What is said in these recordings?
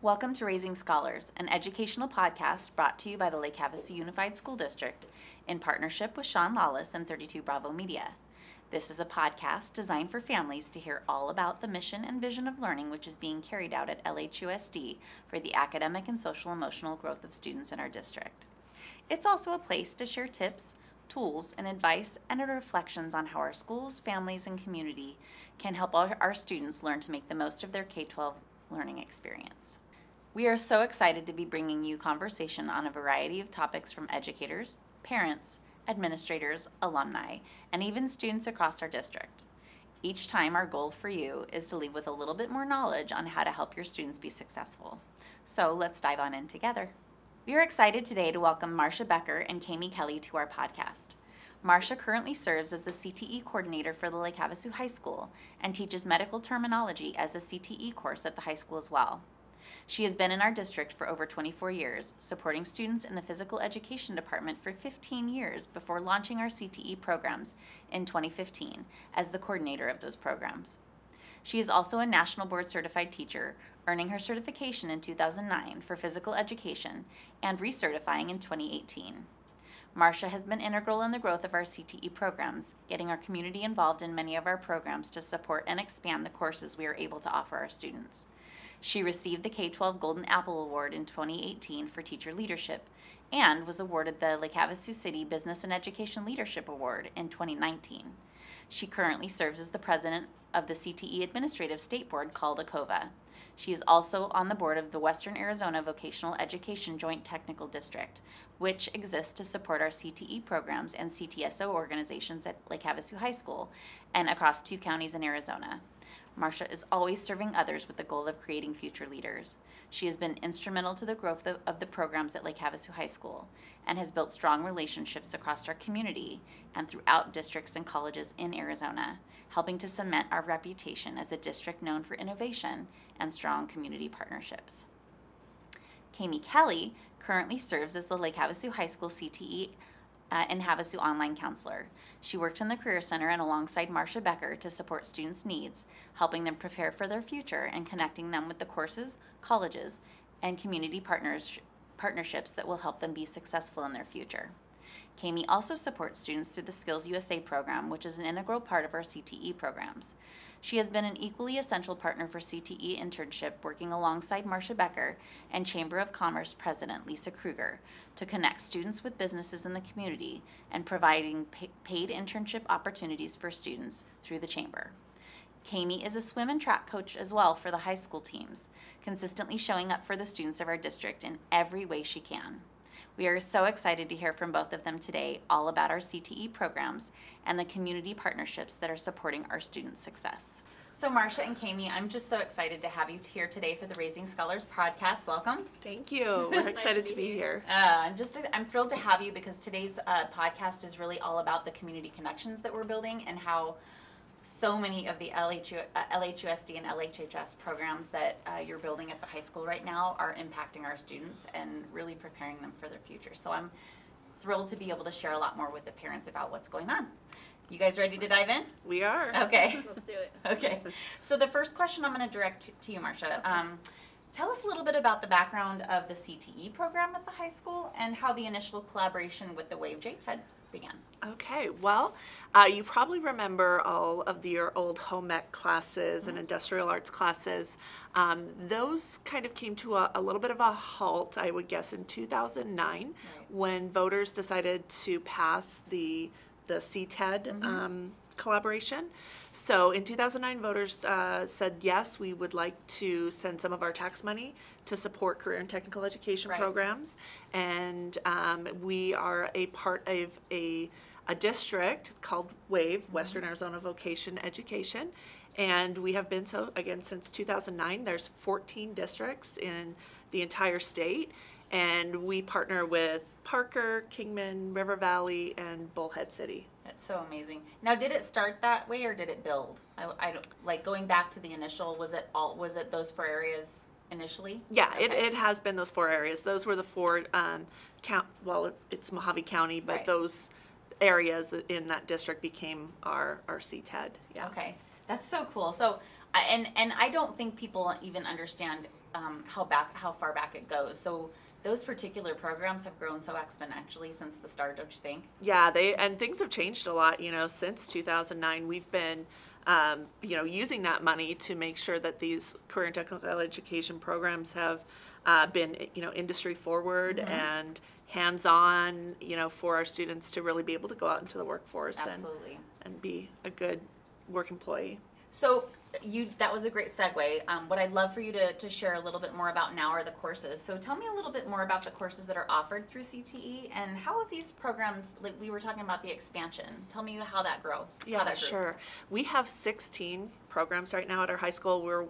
Welcome to Raising Scholars, an educational podcast brought to you by the Lake Havasu Unified School District in partnership with Sean Lawless and 32 Bravo Media. This is a podcast designed for families to hear all about the mission and vision of learning which is being carried out at LHUSD for the academic and social emotional growth of students in our district. It's also a place to share tips, tools, and advice and reflections on how our schools, families, and community can help our students learn to make the most of their K-12 learning experience. We are so excited to be bringing you conversation on a variety of topics from educators, parents, administrators, alumni, and even students across our district. Each time our goal for you is to leave with a little bit more knowledge on how to help your students be successful. So let's dive on in together. We are excited today to welcome Marsha Becker and Kami Kelly to our podcast. Marsha currently serves as the CTE coordinator for the Lake Havasu High School and teaches medical terminology as a CTE course at the high school as well. She has been in our district for over 24 years, supporting students in the physical education department for 15 years before launching our CTE programs in 2015 as the coordinator of those programs. She is also a National Board Certified Teacher, earning her certification in 2009 for physical education and recertifying in 2018. Marsha has been integral in the growth of our CTE programs, getting our community involved in many of our programs to support and expand the courses we are able to offer our students. She received the K-12 Golden Apple Award in 2018 for teacher leadership and was awarded the Lake Havasu City Business and Education Leadership Award in 2019. She currently serves as the president of the CTE Administrative State Board called ACOVA. She is also on the board of the Western Arizona Vocational Education Joint Technical District, which exists to support our CTE programs and CTSO organizations at Lake Havasu High School and across 2 counties in Arizona. Marsha is always serving others with the goal of creating future leaders. She has been instrumental to the growth of the programs at Lake Havasu High School and has built strong relationships across our community and throughout districts and colleges in Arizona, helping to cement our reputation as a district known for innovation and strong community partnerships. Kami Kelly currently serves as the Lake Havasu High School CTE and Havasu online counselor. She works in the Career Center and alongside Marsha Becker to support students' needs, helping them prepare for their future and connecting them with the courses, colleges, and community partnerships that will help them be successful in their future. Kami also supports students through the Skills USA program, which is an integral part of our CTE programs. She has been an equally essential partner for CTE internship, working alongside Marsha Becker and Chamber of Commerce President Lisa Kruger to connect students with businesses in the community and providing paid internship opportunities for students through the Chamber. Kami is a swim and track coach as well for the high school teams, consistently showing up for the students of our district in every way she can. We are so excited to hear from both of them today all about our CTE programs and the community partnerships that are supporting our students' success. So Marsha and Kami, I'm just so excited to have you here today for the Raising Scholars podcast. Welcome. Thank you. We're excited to be here. I'm thrilled to have you because today's podcast is really all about the community connections that we're building and how so many of the LHUSD and LHHS programs that you're building at the high school right now are impacting our students and really preparing them for their future. So I'm thrilled to be able to share a lot more with the parents about what's going on. You guys ready to dive in? We are. Okay. Let's do it. Okay. So the first question I'm going to direct to you, Marsha. Okay. Tell us a little bit about the background of the CTE program at the high school and how the initial collaboration with the Wave JTED began. Okay, well, you probably remember all of your old home ec classes and industrial arts classes. Those kind of came to a little bit of a halt, I would guess, in 2009 when voters decided to pass the CTED collaboration. So in 2009, voters said, yes, we would like to send some of our tax money to support career and technical education programs. And we are a part of a district called WAVE, Western Arizona Vocation Education. And we have been so, again, since 2009. There's 14 districts in the entire state. And we partner with Parker, Kingman, River Valley, and Bullhead City. That's so amazing. Now, did it start that way or did it build? I don't, like going back to the initial, was it those 4 areas initially? Yeah, okay. it has been those 4 areas. Those were the 4 it's Mojave County, but those areas in that district became our CTED. Yeah. Okay. That's so cool. So and I don't think people even understand how far back it goes. So those particular programs have grown so exponentially since the start, don't you think? Yeah, and things have changed a lot, since 2009. We've been, using that money to make sure that these career and technical education programs have been, industry forward and hands-on, for our students to really be able to go out into the workforce Absolutely. and be a good work employee. So that was a great segue. What I'd love for you to share a little bit more about now are the courses. So tell me a little bit more about the courses that are offered through CTE and how have these programs, like we were talking about the expansion. Tell me how that grew. Yeah, sure. We have 16 programs right now at our high school.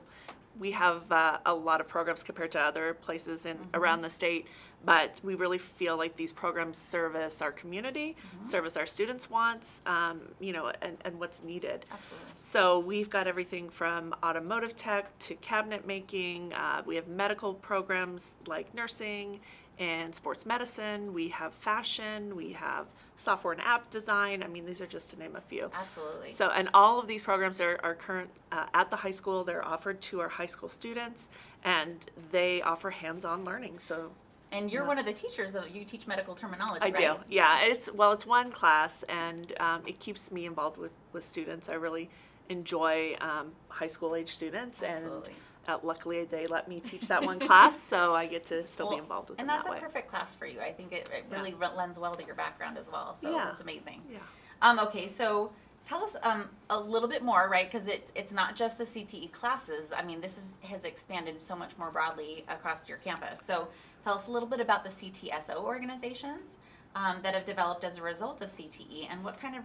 We have a lot of programs compared to other places around the state, but we really feel like these programs service our community, service our students' wants, and what's needed. Absolutely. So we've got everything from automotive tech to cabinet making. We have medical programs like nursing and sports medicine. We have fashion. We have software and app design. I mean, these are just to name a few. Absolutely. So, and all of these programs are current at the high school. They're offered to our high school students, and they offer hands-on learning. So, and you're one of the teachers. You teach medical terminology, I right? do. Yeah, it's one class, and it keeps me involved with students. I really enjoy high school age students. Absolutely. And luckily, they let me teach that one class, so I get to still be involved with them that way. And that's a perfect class for you. I think it really lends well to your background as well. So it's amazing. Yeah. Okay, so tell us a little bit more, right? Because it's not just the CTE classes. I mean, this has expanded so much more broadly across your campus. So tell us a little bit about the CTSO organizations that have developed as a result of CTE, and what kind of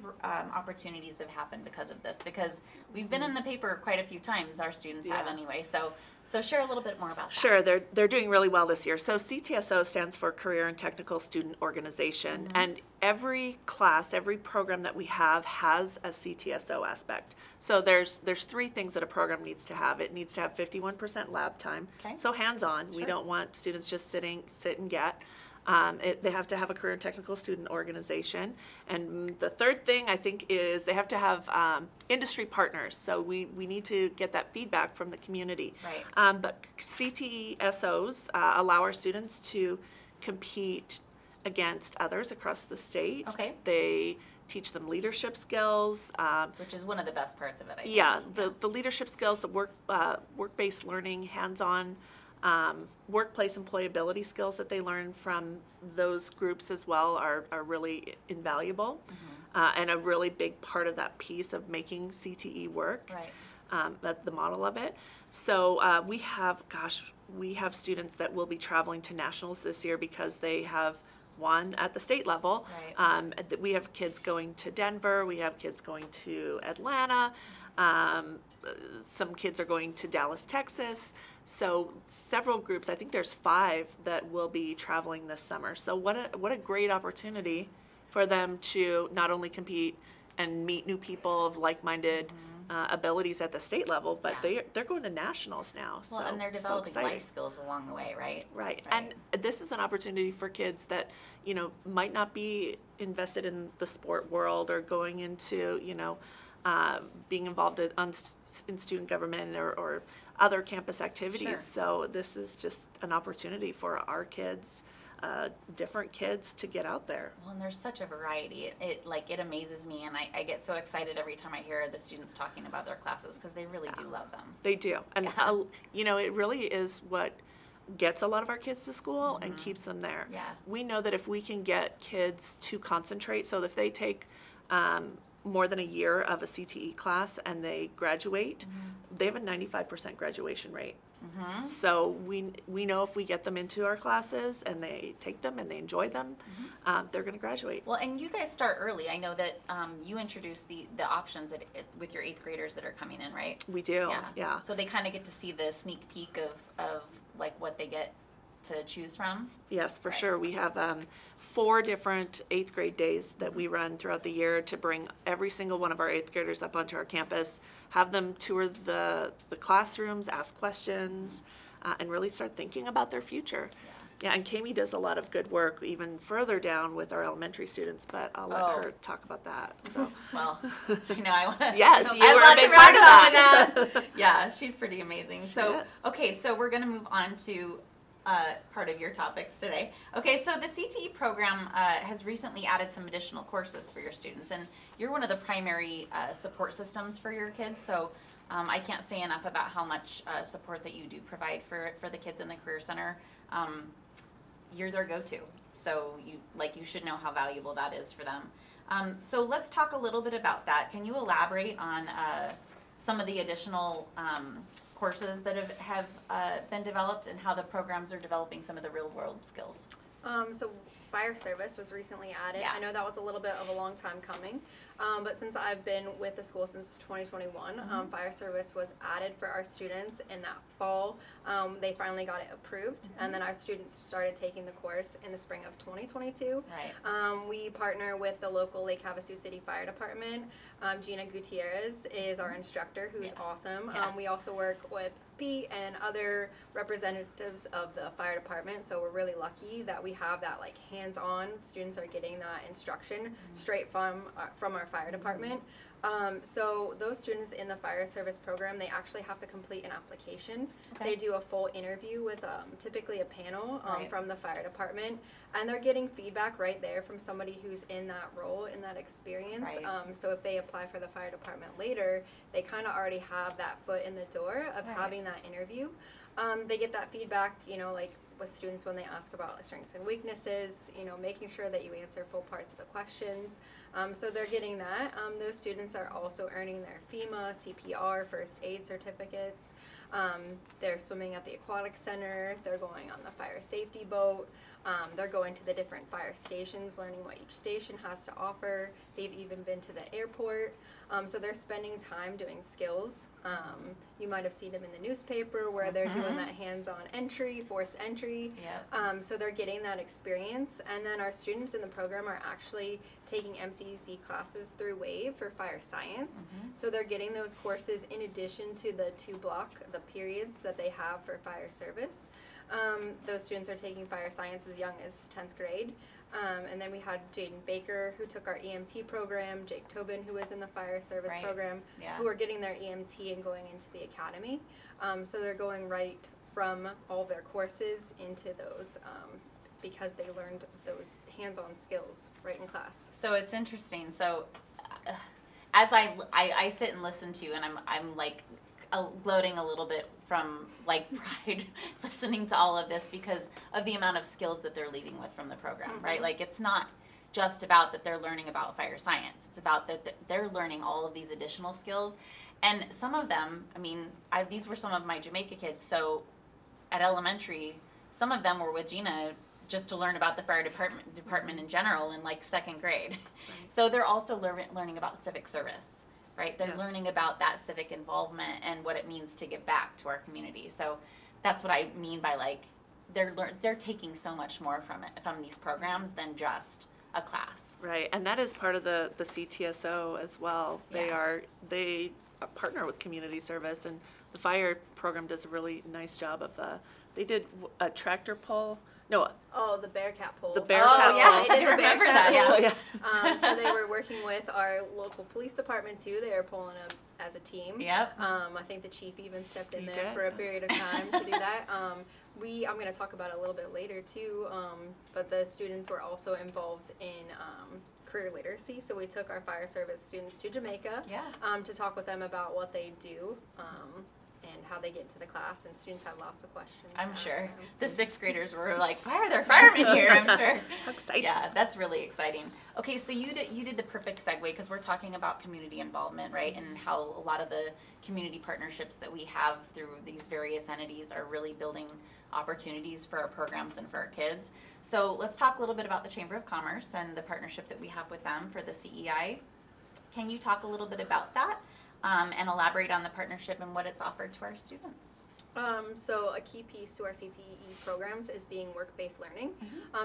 opportunities have happened because of this? Because we've been in the paper quite a few times, our students have anyway. So share a little bit more about that. Sure, they're doing really well this year. So CTSO stands for Career and Technical Student Organization, and every class, every program that we have has a CTSO aspect. So there's three things that a program needs to have. It needs to have 51% lab time, so hands-on. Sure. We don't want students just sit and get. They have to have a career and technical student organization. And the third thing, I think, is they have to have industry partners. So we need to get that feedback from the community. Right. But CTSOs allow our students to compete against others across the state. Okay. They teach them leadership skills. Which is one of the best parts of it, I think. Yeah, the leadership skills, the work-based learning, hands-on workplace employability skills that they learn from those groups as well are really invaluable, and a really big part of that piece of making CTE work. Right. The model of it. So we have students that will be traveling to nationals this year because they have won at the state level. Right. We have kids going to Denver. We have kids going to Atlanta. Some kids are going to Dallas, Texas. So several groups, I think there's 5 that will be traveling this summer. So what a great opportunity for them to not only compete and meet new people of like-minded abilities at the state level, but they're going to nationals now. Well, and they're developing life skills along the way, right? Right. And this is an opportunity for kids that, might not be invested in the sport world or going into, being involved in student government or other campus activities. Sure. So this is just an opportunity for our kids, different kids, to get out there. Well, and there's such a variety. It amazes me, and I get so excited every time I hear the students talking about their classes because they really do love them. They do. And, it really is what gets a lot of our kids to school and keeps them there. Yeah. We know that if we can get kids to concentrate, so if they take more than a year of a CTE class and they graduate, they have a 95% graduation rate. So we know if we get them into our classes and they take them and they enjoy them, they're going to graduate. Well, and you guys start early. I know that you introduce the options with your 8th graders that are coming in, right? We do, yeah. So they kind of get to see the sneak peek of like what they get to choose from? Yes, for sure. We have 4 different 8th grade days that we run throughout the year to bring every single one of our 8th graders up onto our campus, have them tour the classrooms, ask questions, and really start thinking about their future. Yeah, and Kami does a lot of good work even further down with our elementary students, but I'll let her talk about that. So, well, I know I want to. Yes, you I were love a big to part of round that. on that. Yeah, she's pretty amazing. So, is. okay, so we're going to move on to part of your topics today. Okay, so the CTE program has recently added some additional courses for your students, and you're one of the primary support systems for your kids. So, I can't say enough about how much support that you do provide for the kids in the Career Center. You're their go-to, so you should know how valuable that is for them. So let's talk a little bit about that. Can you elaborate on some of the additional courses that have been developed and how the programs are developing some of the real-world skills? So fire service was recently added. Yeah. I know that was a little bit of a long time coming, but since I've been with the school since 2021, fire service was added for our students in that fall. They finally got it approved, and then our students started taking the course in the spring of 2022. Right. We partner with the local Lake Havasu City Fire Department. Gina Gutierrez is our instructor, who's awesome. Yeah. We also work with Pete and other representatives of the fire department, so we're really lucky that we have that like hands-on. Students are getting that instruction straight from our fire department. So those students in the fire service program, they actually have to complete an application. Okay. They do a full interview with typically a panel Right. from the fire department, and they're getting feedback right there from somebody who's in that role, in that experience. Right. So if they apply for the fire department later, they kind of already have that foot in the door of Right. having that interview. They get that feedback, like with students when they ask about strengths and weaknesses, making sure that you answer full parts of the questions. So they're getting that. Those students are also earning their FEMA, CPR, first aid certificates. They're swimming at the aquatic center. They're going on the fire safety boat. They're going to the different fire stations, learning what each station has to offer. They've even been to the airport. So they're spending time doing skills. You might have seen them in the newspaper where they're doing that hands-on entry, forced entry. Yep. So they're getting that experience. And then our students in the program are actually taking MCEC classes through WAVE for fire science. So they're getting those courses in addition to the the periods that they have for fire service. Those students are taking fire science as young as 10th grade. And then we had Jaden Baker, who took our EMT program, Jake Tobin, who was in the fire service Right. program, Yeah. who are getting their EMT and going into the academy. So they're going right from all their courses into those because they learned those hands-on skills right in class. So it's interesting. So as I sit and listen to, and I'm like gloating a little bit from like pride listening to all of this because of the amount of skills that they're leaving with from the program, right? Like it's not just about that they're learning about fire science. It's about that they're learning all of these additional skills. And some of them, I mean, these were some of my Jamaica kids. So at elementary, some of them were with Gina just to learn about the fire department in general in like second grade. Right. So they're also learning about civic service, right? They're Yes. learning about that civic involvement and what it means to give back to our community. So that's what I mean by like they're taking so much more from these programs than just a class. Right, and that is part of the CTSO as well. Yeah. They partner with community service, and the fire program does a really nice job of they did a tractor pull. No, Oh, the Bearcat pole. The Bearcat Oh, yeah. pole. They did I the remember Bearcat that, pole. yeah. So they were working with our local police department too. They were pulling them as a team. Yep. I think the chief even stepped in He there did. for a period of time to do that. I'm going to talk about it a little bit later too, but the students were also involved in career literacy. So we took our fire service students to Jamaica Yeah. to talk with them about what they do and how they get into the class. And students had lots of questions. to I'm ask sure them. the sixth graders were like, "Why are there firemen here?" I'm sure. How exciting. Yeah, that's really exciting. Okay, so you did the perfect segue because we're talking about community involvement, right? And how a lot of the community partnerships that we have through these various entities are really building opportunities for our programs and for our kids. So let's talk a little bit about the Chamber of Commerce and the partnership that we have with them for the CEI. Can you talk a little bit about that and elaborate on the partnership and what it's offered to our students? So a key piece to our CTE programs is being work-based learning.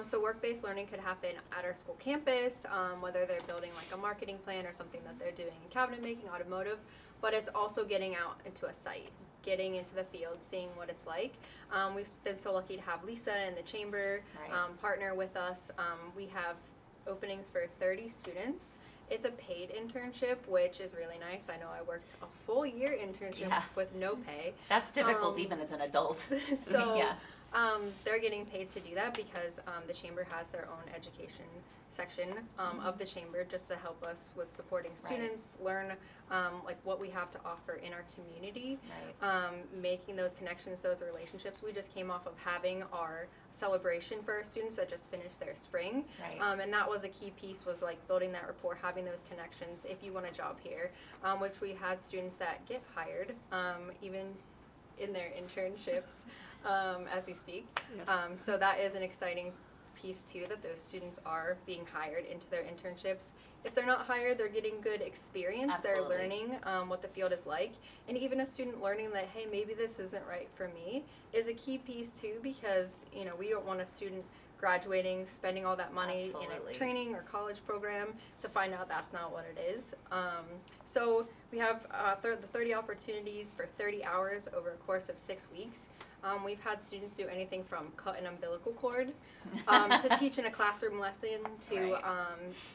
So work-based learning could happen at our school campus, whether they're building like a marketing plan or something that they're doing in cabinet making, automotive, but it's also getting out into a site. getting into the field, seeing what it's like. We've been so lucky to have Lisa and the chamber partner with us. We have openings for 30 students. It's a paid internship, which is really nice. I know I worked a full year internship with no pay. That's difficult even as an adult. So they're getting paid to do that because the chamber has their own education section of the chamber just to help us with supporting students, learn like what we have to offer in our community, making those connections, those relationships. We just came off of having our celebration for our students that just finished their spring, and that was a key piece, was like building that rapport, having those connections if you want a job here, which we had students that get hired even in their internships as we speak. So that is an exciting piece too, that those students are being hired into their internships. If they're not hired, they're getting good experience. They're learning what the field is like, and even a student learning that, hey, maybe this isn't right for me, is a key piece too, because you know, we don't want a student graduating, spending all that money in a training or college program to find out that's not what it is. So we have the 30 opportunities for 30 hours over a course of 6 weeks. We've had students do anything from cut an umbilical cord to teaching a classroom lesson to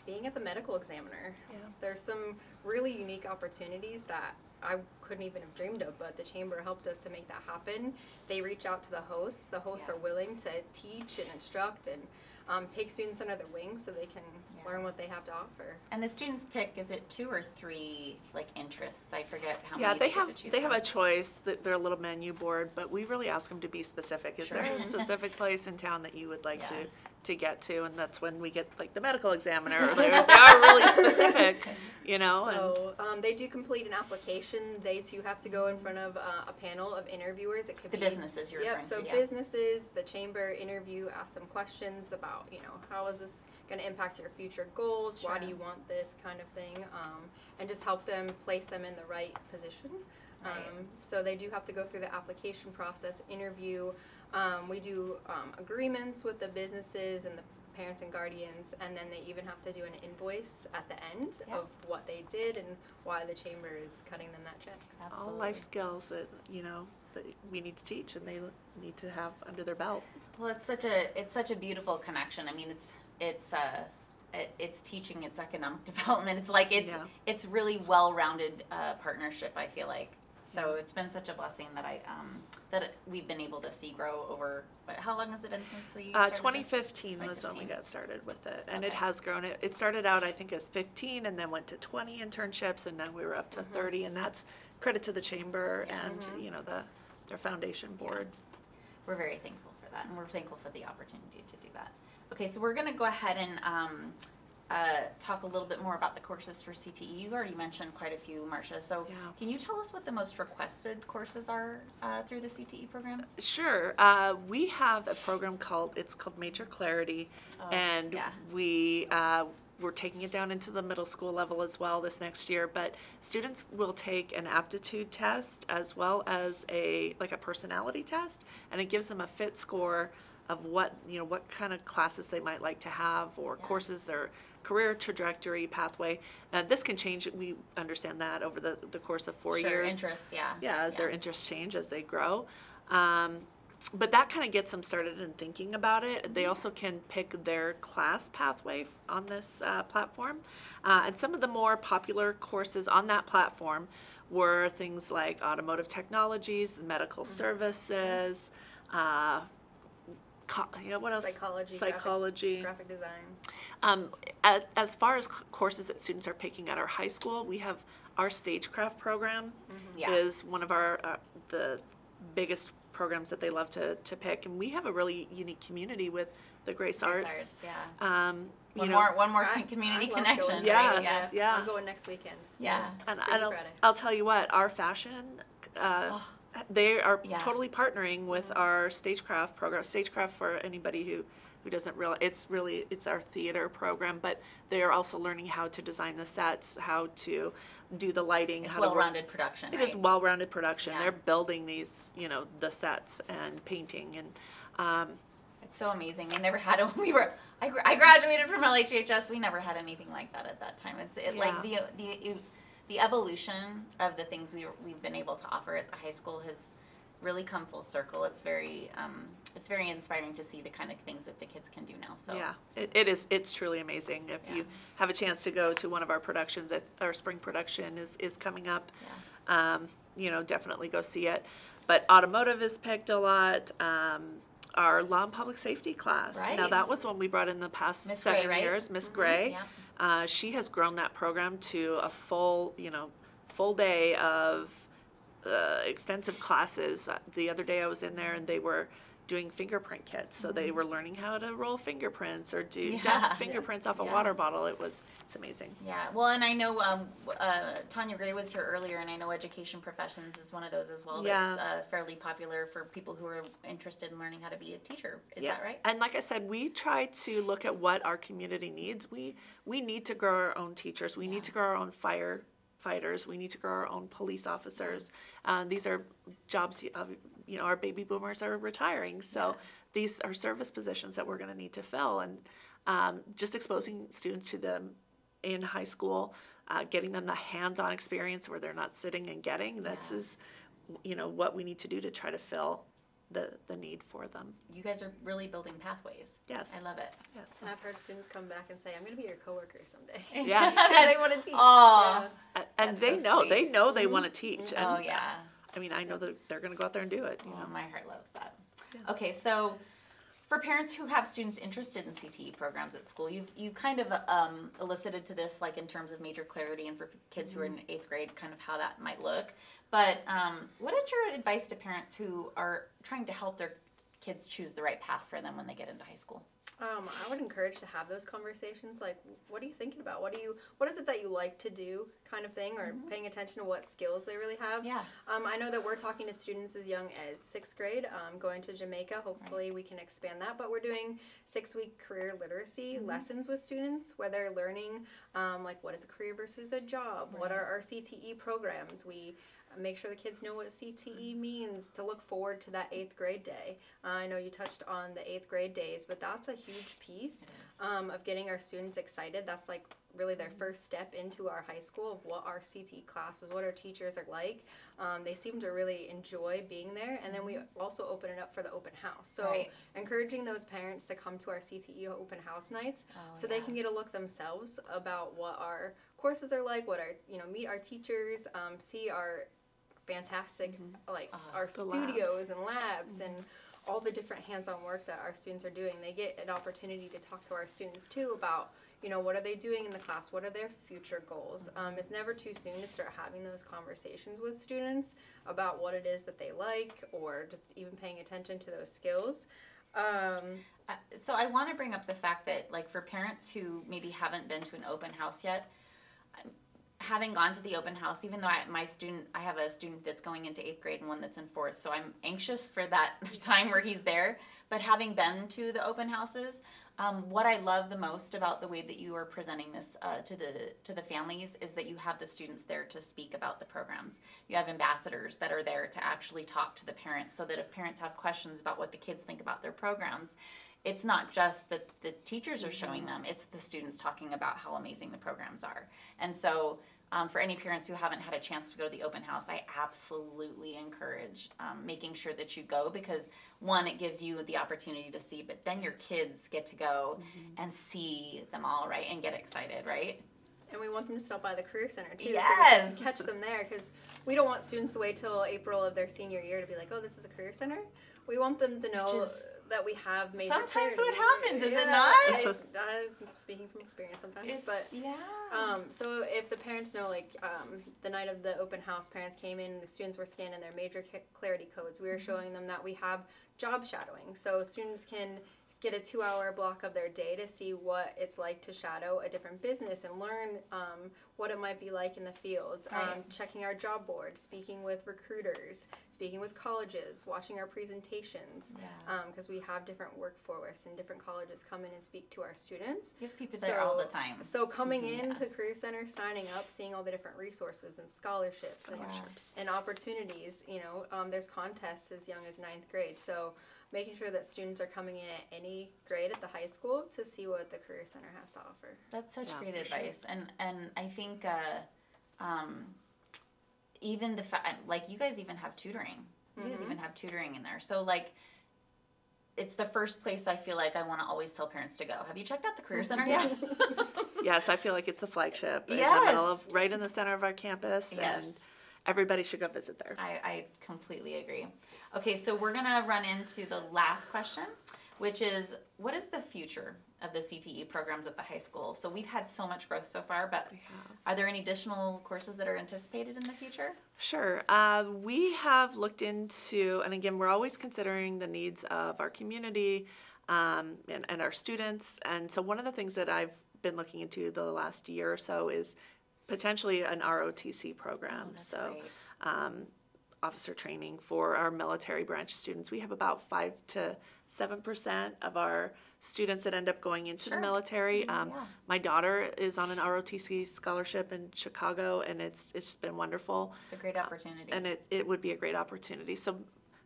being at the medical examiner. There's some really unique opportunities that I couldn't even have dreamed of, but the chamber helped us to make that happen. They reach out to the hosts. The hosts are willing to teach and instruct and take students under their wing so they can learn what they have to offer. And the students pick, is it 2 or 3 like interests? I forget how many they get to choose have from. a choice. They're a little menu board, but we really ask them to be specific. Is there a specific place in town that you would like to get to? And that's when we get like the medical examiner. They are really specific, you know. So they do complete an application. They too have to go in front of a panel of interviewers. It could The be businesses you're referring so to, businesses, the chamber interview, ask them questions about, you know, how is this going to impact your future goals? Why do you want this kind of thing? And just help them place them in the right position. So they do have to go through the application process, interview. We do agreements with the businesses and the parents and guardians, and then they even have to do an invoice at the end of what they did and why the chamber is cutting them that check. All life skills that, you know, that we need to teach and they need to have under their belt. Well, it's such a beautiful connection. I mean, it's teaching, it's economic development. It's like it's really well-rounded partnership, I feel like. So it's been such a blessing that we've been able to see grow over. How long has it been since we started? 2015 was when we got started with it, and it has grown. It started out, I think, as 15, and then went to 20 internships, and then we were up to 30, and that's credit to the chamber and you know their foundation board. We're very thankful for that, and we're thankful for the opportunity to do that. Okay, so we're going to go ahead and talk a little bit more about the courses for CTE. You already mentioned quite a few, Marcia. So can you tell us what the most requested courses are through the CTE programs? Sure. We have a program called Major Clarity, and we're taking it down into the middle school level as well this next year. But students will take an aptitude test as well as a personality test, and it gives them a fit score of what kind of classes they might like to have, or courses or career trajectory pathway. This can change. We understand that over the course of 4 years. Interests, as their interests change as they grow. But that kind of gets them started in thinking about it. They also can pick their class pathway on this platform. And some of the more popular courses on that platform were things like automotive technologies, medical services, what else? Psychology. Graphic design. As far as courses that students are picking at our high school, we have our Stagecraft program is one of our the biggest programs that they love to pick, and we have a really unique community with the Grace Arts. One more community connection. Yes, I'm going next weekend. So and I'll tell you what, our fashion. They are totally partnering with our Stagecraft program. Stagecraft, for anybody who doesn't realize, it's our theater program, but they are also learning how to design the sets, how to do the lighting. It's well-rounded production. It is well-rounded production. They're building these, the sets and painting, and it's so amazing. I never had it. I graduated from LHHS. We never had anything like that at that time. Like the evolution of the things we've been able to offer at the high school has really come full circle. It's very inspiring to see the kind of things that the kids can do now. So yeah, it is. It's truly amazing. If Yeah. you have a chance to go to one of our productions, our spring production is coming up. Yeah. Definitely go see it. But automotive is picked a lot. Our law and public safety class. Now Right. that was one we brought in the past Miss 7 Gray, right? years. Miss Gray. Yeah. She has grown that program to a full day of extensive classes. The other day I was in there and they were doing fingerprint kits. So they were learning how to roll fingerprints or do Yeah. dust fingerprints off a Yeah. water bottle. It's amazing. Yeah, well, and I know Tanya Gray was here earlier, and I know Education Professions is one of those as well. Yeah. That's fairly popular for people who are interested in learning how to be a teacher. Is that right? And like I said, we try to look at what our community needs. We need to grow our own teachers. We need to grow our own firefighters. We need to grow our own police officers. These are jobs, our baby boomers are retiring. So these are service positions that we're going to need to fill. And just exposing students to them in high school, getting them the hands-on experience where they're not sitting and getting. This is, what we need to do to try to fill the need for them. You guys are really building pathways. Yes. I love it. Yes. And I've heard students come back and say, I'm going to be your coworker someday. Yes. So they want to teach. Aw. Yeah. And That's they so know, sweet. they know they want to teach. And Oh, yeah. I mean, I know that they're going to go out there and do it. Oh, my heart loves that. Okay, so for parents who have students interested in CTE programs at school, you kind of elicited to this, like in terms of major clarity, and for kids who are in 8th grade, kind of how that might look. But what is your advice to parents who are trying to help their kids choose the right path for them when they get into high school? I would encourage to have those conversations. Like, what are you thinking about? What is it that you like to do, kind of thing, or paying attention to what skills they really have. Yeah. I know that we're talking to students as young as 6th grade, going to Jamaica. Hopefully we can expand that. But we're doing 6-week career literacy lessons with students, where they're learning, like, what is a career versus a job? What are our CTE programs? We make sure the kids know what CTE means to look forward to that 8th grade day. I know you touched on the 8th grade days, but that's a huge piece of getting our students excited. That's like really their first step into our high school of what our CTE classes, what our teachers are like. They seem to really enjoy being there. And then we also open it up for the open house. So encouraging those parents to come to our CTE open house nights so they can get a look themselves about what our courses are like, what our, meet our teachers, see our fantastic, like our studios and labs and all the different hands-on work that our students are doing. They get an opportunity to talk to our students too about, what are they doing in the class? What are their future goals? It's never too soon to start having those conversations with students about what it is that they like, or just even paying attention to those skills. So I want to bring up the fact that, like, for parents who maybe haven't been to an open house yet, having gone to the open house, even though I have a student that's going into 8th grade and one that's in 4th, so I'm anxious for that time where he's there. But having been to the open houses, what I love the most about the way that you are presenting this to the families is that you have the students there to speak about the programs. You have ambassadors that are there to actually talk to the parents, so that if parents have questions about what the kids think about their programs, it's not just that the teachers are showing them, it's the students talking about how amazing the programs are. And so for any parents who haven't had a chance to go to the open house, I absolutely encourage making sure that you go, because one, it gives you the opportunity to see, but then your kids get to go and see them all, right, and get excited, right? And we want them to stop by the Career Center too, Yes. so we can catch them there, because we don't want students to wait till April of their senior year to be like, oh, this is a Career Center. We want them to know that we have major sometimes clarity. what happens, is it not? not? I'm speaking from experience sometimes, but yeah. so if the parents know, like, the night of the open house, parents came in, the students were scanning their major clarity codes. We were showing them that we have job shadowing, so students can get a 2-hour block of their day to see what it's like to shadow a different business and learn what it might be like in the fields. Right. Checking our job board, speaking with recruiters, speaking with colleges, watching our presentations, because we have different workforce and different colleges come in and speak to our students. You have people there all the time. So coming into Career Center, signing up, seeing all the different resources and scholarships and opportunities, there's contests as young as 9th grade. So making sure that students are coming in at any grade at the high school to see what the Career Center has to offer. That's such great advice, and I think even like you guys even have tutoring. You guys even have tutoring in there. So like, it's the first place I feel like I want to always tell parents to go. Have you checked out the Career Center yet? Yes. Yes, I feel like it's a flagship in the Yes. middle of, right in the center of our campus, Yes. and everybody should go visit there. I completely agree. Okay, so we're gonna run into the last question, which is, what is the future of the CTE programs at the high school? So we've had so much growth so far, but are there any additional courses that are anticipated in the future? Sure. We have looked into, and again, we're always considering the needs of our community and our students. And so one of the things that I've been looking into the last year or so is potentially an ROTC program. That's so great. officer training for our military branch students. We have about 5 to 7% of our students that end up going into the military. My daughter is on an ROTC scholarship in Chicago, and it's been wonderful. It's a great opportunity. And it would be a great opportunity. So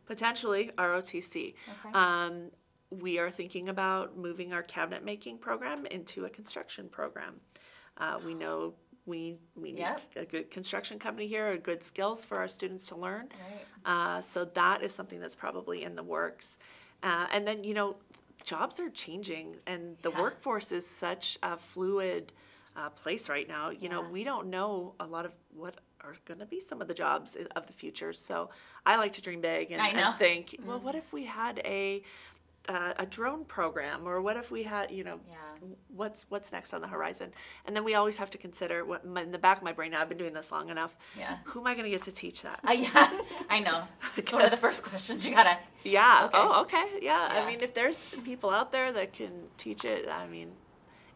potentially ROTC. Okay. We are thinking about moving our cabinet making program into a construction program. We know we need Yep. a good construction company here, good skills for our students to learn. Right. So that is something that's probably in the works. And then, jobs are changing, and the Yeah. workforce is such a fluid place right now. Yeah. We don't know a lot of what are going to be some of the jobs of the future. So I like to dream big I know. and think, well, what if we had a drone program, or what if we had, what's next on the horizon? And then we always have to consider what in the back of my brain. Now, I've been doing this long enough. Yeah. Who am I going to get to teach that? Yeah, I know. It's one of the first questions you gotta. Yeah. Okay. Oh, okay. Yeah. Yeah. I mean, if there's people out there that can teach it, I mean,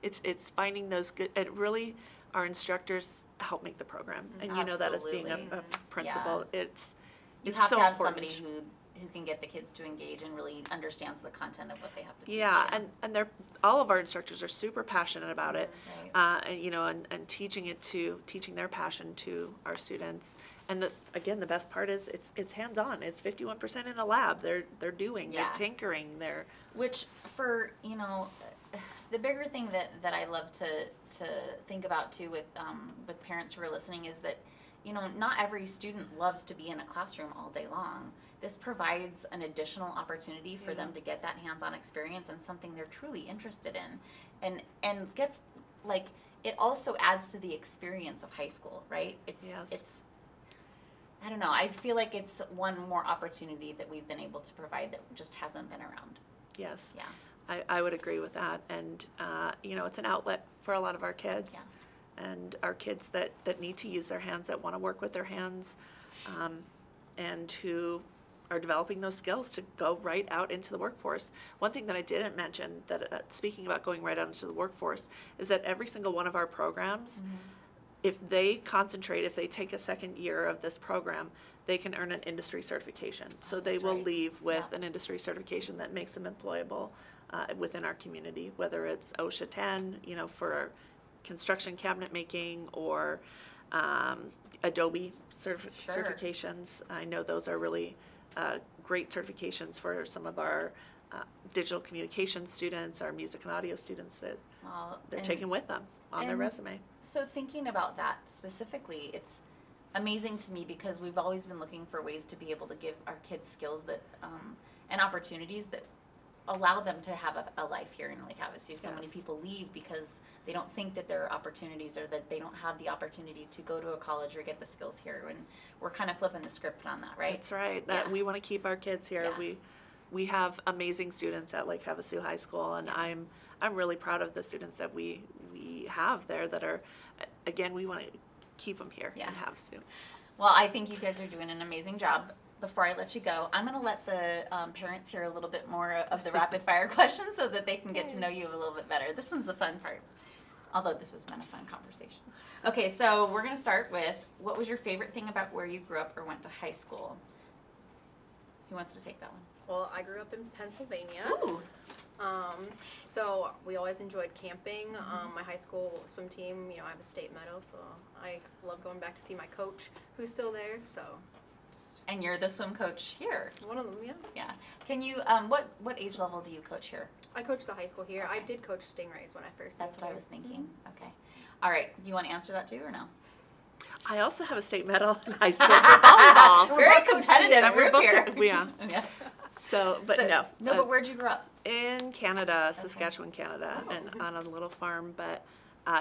it's finding those good. It really, our instructors help make the program, and you know that as being a Absolutely. principal, it's You it's have so to have important. somebody who can get the kids to engage and really understands the content of what they have to teach. Yeah, and they're all of our instructors are super passionate about it, Right. and teaching their passion to our students. And again, the best part is it's hands on. It's 51% in a lab. They're doing, Yeah. they're tinkering, they're Which for the bigger thing that I love to think about too with parents who are listening is that not every student loves to be in a classroom all day long. This provides an additional opportunity for them to get that hands-on experience and something they're truly interested in, and gets like it also adds to the experience of high school, right? It's I don't know. I feel like it's one more opportunity that we've been able to provide that just hasn't been around. Yes. Yeah. I would agree with that. And, it's an outlet for a lot of our kids. And our kids that need to use their hands, that want to work with their hands, and who are developing those skills to go right out into the workforce. One thing that I didn't mention, that speaking about going right out into the workforce, is that every single one of our programs, if they take a second year of this program, they can earn an industry certification. So they that's will right. leave with Yeah. an industry certification that makes them employable within our community, whether it's OSHA 10, for construction cabinet making, or Adobe certifications. I know those are really great certifications for some of our digital communication students, our music and audio students, that they're taking with them on their and resume. So thinking about that specifically, it's amazing to me because we've always been looking for ways to be able to give our kids skills that and opportunities that allow them to have a life here in Lake Havasu. So many Yes. people leave because they don't think that there are opportunities, or that they don't have the opportunity to go to a college or get the skills here. And we're kind of flipping the script on that, right? That's right. That Yeah. we want to keep our kids here. Yeah. We have amazing students at Lake Havasu High School, and I'm really proud of the students that we have there that are, again, we want to keep them here Yeah. in Havasu. Well, I think you guys are doing an amazing job. Before I let you go, I'm going to let the parents hear a little bit more of the rapid fire questions so that they can get to know you a little bit better. This one's the fun part, although this has been a fun conversation. Okay, so we're going to start with, what was your favorite thing about where you grew up or went to high school? Who wants to take that one? Well, I grew up in Pennsylvania. Ooh. So we always enjoyed camping. My high school swim team, I have a state medal, so I love going back to see my coach, who's still there. So just And you're the swim coach here. one of them, yeah. Yeah. Can you, what age level do you coach here? I coach the high school here. I did coach Stingrays when I first That's moved what I here. was thinking. Okay. All right. You want to answer that too or no? I also have a state medal in high school for volleyball. Very competitive And we're group both here. yeah. Yes. So, but So- no. but where'd you grow up? In Canada, Saskatchewan, Canada, and on a little farm, but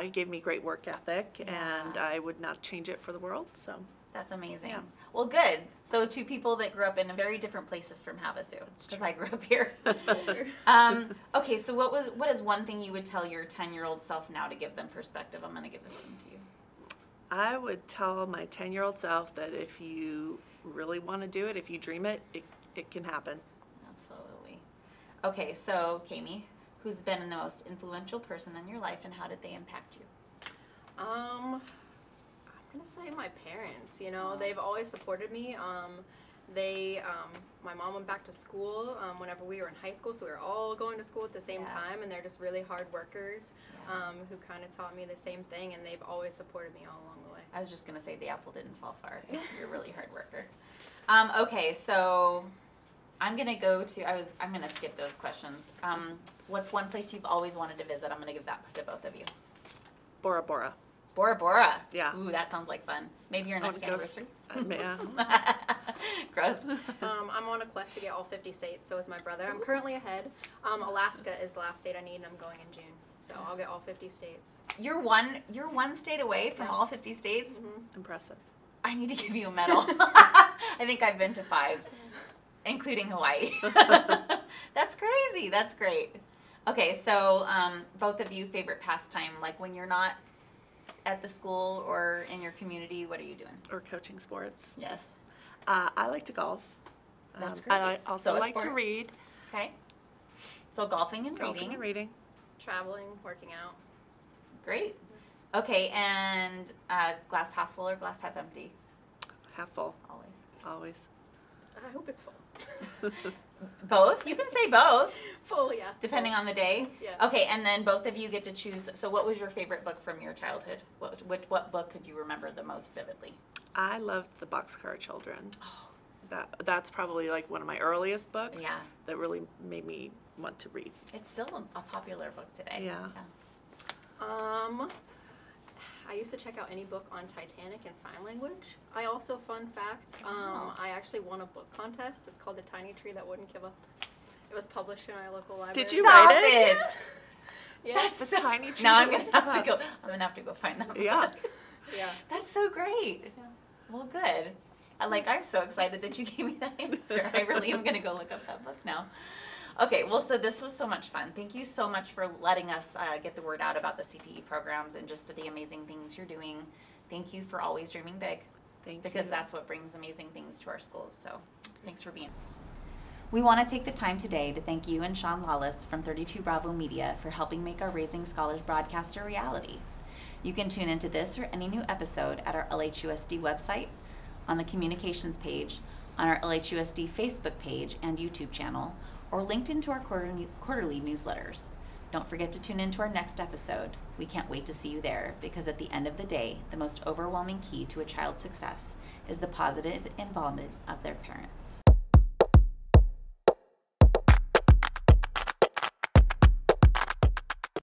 it gave me great work ethic, and I would not change it for the world. So That's amazing. Yeah. Well, good. So two people that grew up in very different places from Havasu, because I grew up here. Okay, so what is one thing you would tell your 10-year-old self now to give them perspective? I'm going to give this one to you. I would tell my 10-year-old self that if you really want to do it, if you dream it, it can happen. Absolutely. Okay, so Kami, who's been the most influential person in your life, and how did they impact you? I'm gonna say my parents. You know, they've always supported me. My mom went back to school whenever we were in high school, so we were all going to school at the same time, and they're just really hard workers who kind of taught me the same thing, and they've always supported me all along the way. I was just going to say the apple didn't fall far. You're a really hard worker. Okay, so I'm going to I'm going to skip those questions. What's one place you've always wanted to visit? I'm going to give that to both of you. Bora Bora. Bora Bora. Yeah. Ooh, that sounds like fun. Maybe your next anniversary. Yeah. Gross. I'm on a quest to get all 50 states, so is my brother. I'm currently ahead. Alaska is the last state I need, and I'm going in June. So I'll get all 50 states. You're one state away from all 50 states? Mm-hmm. Impressive. I need to give you a medal. I think I've been to 5, including Hawaii. That's crazy. That's great. Okay, so both of you, favorite pastime, like when you're not at the school or in your community, what are you doing? Or coaching sports. Yes. I like to golf. That's great. I also So a like to sport. read. Okay. So golfing and Golfing reading. and reading. Traveling, working out. Great. Okay, and glass half full or glass half empty? Half full. Always. Always. I hope it's full. Both? You can say both, Full, yeah. depending on the day. Yeah. Okay, and then both of you get to choose. So what was your favorite book from your childhood? What book could you remember the most vividly? I loved The Boxcar Children. That's probably like one of my earliest books. Yeah. That really made me want to read. It's still a popular book today. Yeah. I used to check out any book on Titanic in sign language. I also, fun fact, I actually won a book contest. It's called The Tiny Tree That Wouldn't Give Up. It was published in our local library. Did you Stop write it? Yeah. That's The Tiny Tree Now I'm That gonna Wouldn't have Give to go. I'm gonna have to go find that book. Yeah. Yeah. That's so great. Yeah. Well, good. I'm so excited that you gave me that answer. I really am gonna go look up that book now. Okay, well, so this was so much fun. Thank you so much for letting us get the word out about the CTE programs and just the amazing things you're doing. Thank you for always dreaming big. Thank you. Because that's what brings amazing things to our schools. So thanks for being. We want to take the time today to thank you and Sean Lawless from 32 Bravo Media for helping make our Raising Scholars broadcast a reality. You can tune into this or any new episode at our LHUSD website, on the communications page, on our LHUSD Facebook page and YouTube channel, or linked into our quarterly newsletters. Don't forget to tune into our next episode. We can't wait to see you there, because at the end of the day, the most overwhelming key to a child's success is the positive involvement of their parents.